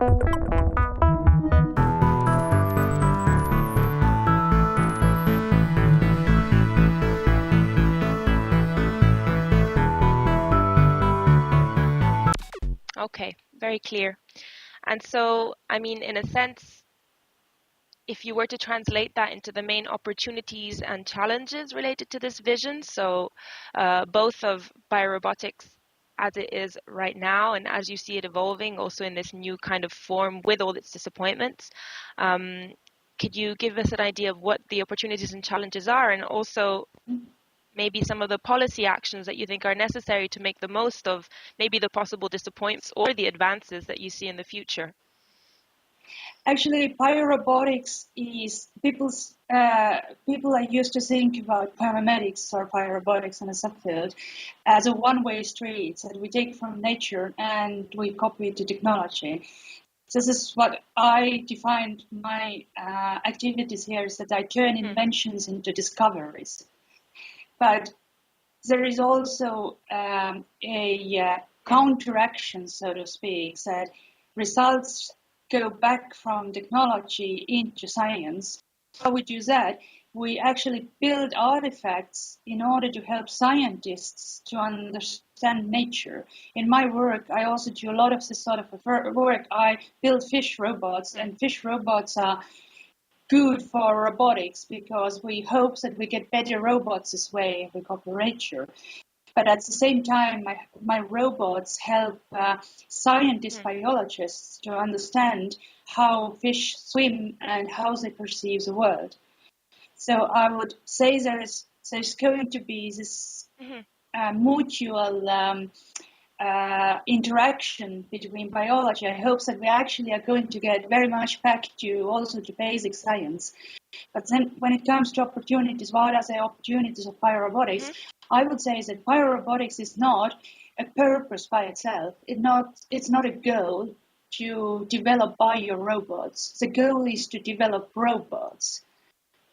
Okay, very clear. And so, I mean, in a sense, if you were to translate that into the main opportunities and challenges related to this vision, so both of biorobotics as it is right now and as you see it evolving also in this new kind of form with all its disappointments, could you give us an idea of what the opportunities and challenges are, and also maybe some of the policy actions that you think are necessary to make the most of maybe the possible disappointments or the advances that you see in the future? Actually, biorobotics is people are used to think about paramedics or biorobotics in a subfield as a one-way street that we take from nature and we copy it to technology. This is what I defined my activities here, is that I turn inventions into discoveries. But there is also a counteraction, so to speak, that results go back from technology into science. How we do that? We actually build artifacts in order to help scientists to understand nature. In my work, I also do a lot of this sort of work. I build fish robots, and fish robots are good for robotics because we hope that we get better robots this way if we copy nature. But at the same time, my robots help scientists, biologists to understand how fish swim and how they perceive the world. So I would say there's going to be this mutual interaction between biology. I hope that we actually are going to get very much back to also to basic science. But then when it comes to opportunities, what are the opportunities of biorobotics? I would say that biorobotics is not a purpose by itself. It's not a goal to develop biorobots. The goal is to develop robots.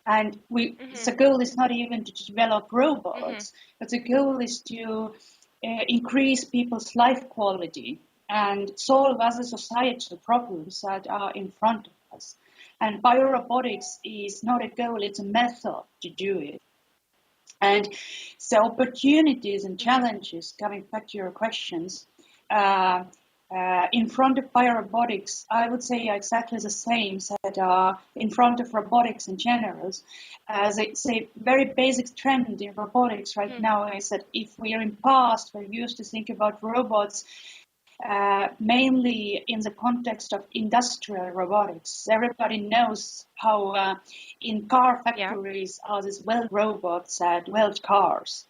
And the goal is not even to develop robots, but the goal is to increase people's life quality and solve other societal problems that are in front of us. And biorobotics is not a goal, it's a method to do it. And the opportunities and challenges, coming back to your questions, in front of biorobotics, I would say exactly the same that are in front of robotics in general. The very basic trend in robotics right now is that if we are in past, we're used to think about robots mainly in the context of industrial robotics. Everybody knows how in car factories are these weld robots that weld cars.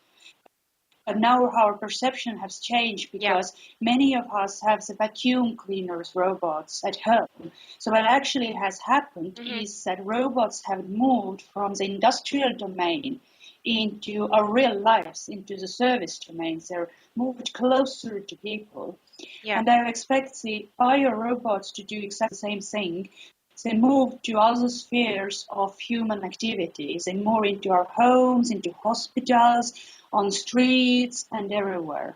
But now our perception has changed because many of us have the vacuum cleaners robots at home. So what actually has happened is that robots have moved from the industrial domain into our real lives, into the service domains. They're moved closer to people. And I expect the biorobots to do exactly the same thing. They move to other spheres of human activities. They move into our homes, into hospitals, on streets, and everywhere.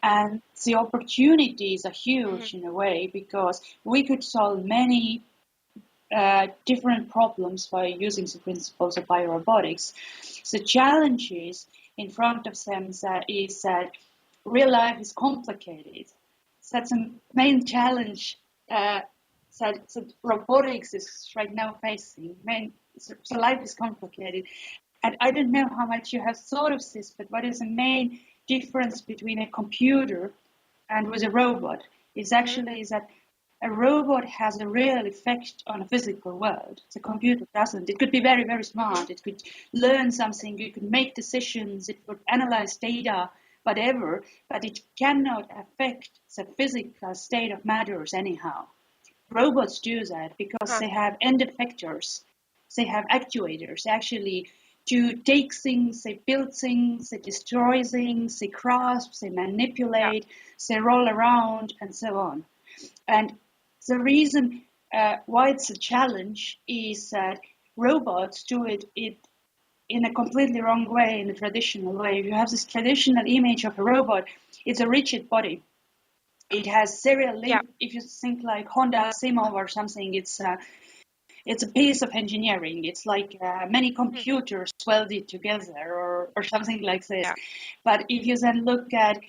And the opportunities are huge in a way because we could solve many different problems by using the principles of biorobotics. The challenges in front of them is that real life is complicated. That's a main challenge that robotics is right now facing. So life is complicated. And I don't know how much you have thought of this, but what is the main difference between a computer and with a robot is actually that a robot has a real effect on a physical world. The computer doesn't. It could be very, very smart. It could learn something. It could make decisions. It could analyze data, whatever, but it cannot affect the physical state of matters anyhow. Robots do that because they have end effectors. They have actuators. They actually to take things, they build things, they destroy things, they grasp, they manipulate, they roll around, and so on. And the reason why it's a challenge is that robots do it in a completely wrong way, in a traditional way. If you have this traditional image of a robot, it's a rigid body. It has serial link. Yeah. If you think like Honda Simov or something, it's a piece of engineering. It's like many computers welded together or something like this. Yeah. But if you then look at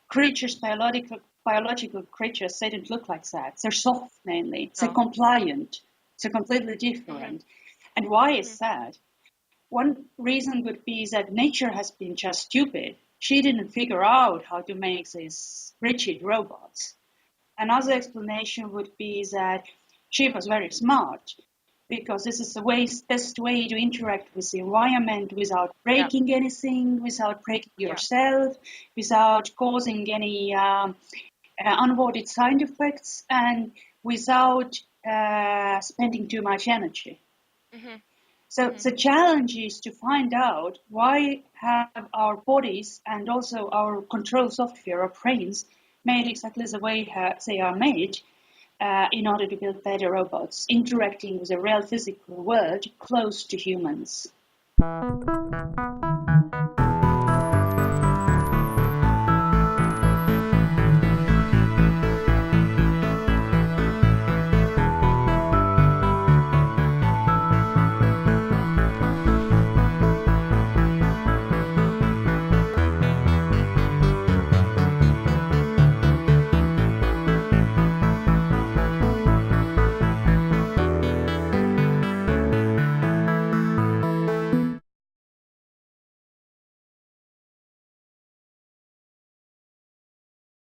creatures, biological creatures, they don't look like that. They're soft mainly. They're No. compliant. They're completely different. And why is that? One reason would be that nature has been just stupid. She didn't figure out how to make these rigid robots. Another explanation would be that she was very smart because this is the best way to interact with the environment without Yeah. breaking anything, without breaking Yeah. yourself, without causing any unwanted side effects, and without spending too much energy. So the challenge is to find out why have our bodies and also our control software, our brains, made exactly the way they are made in order to build better robots, interacting with a real physical world close to humans.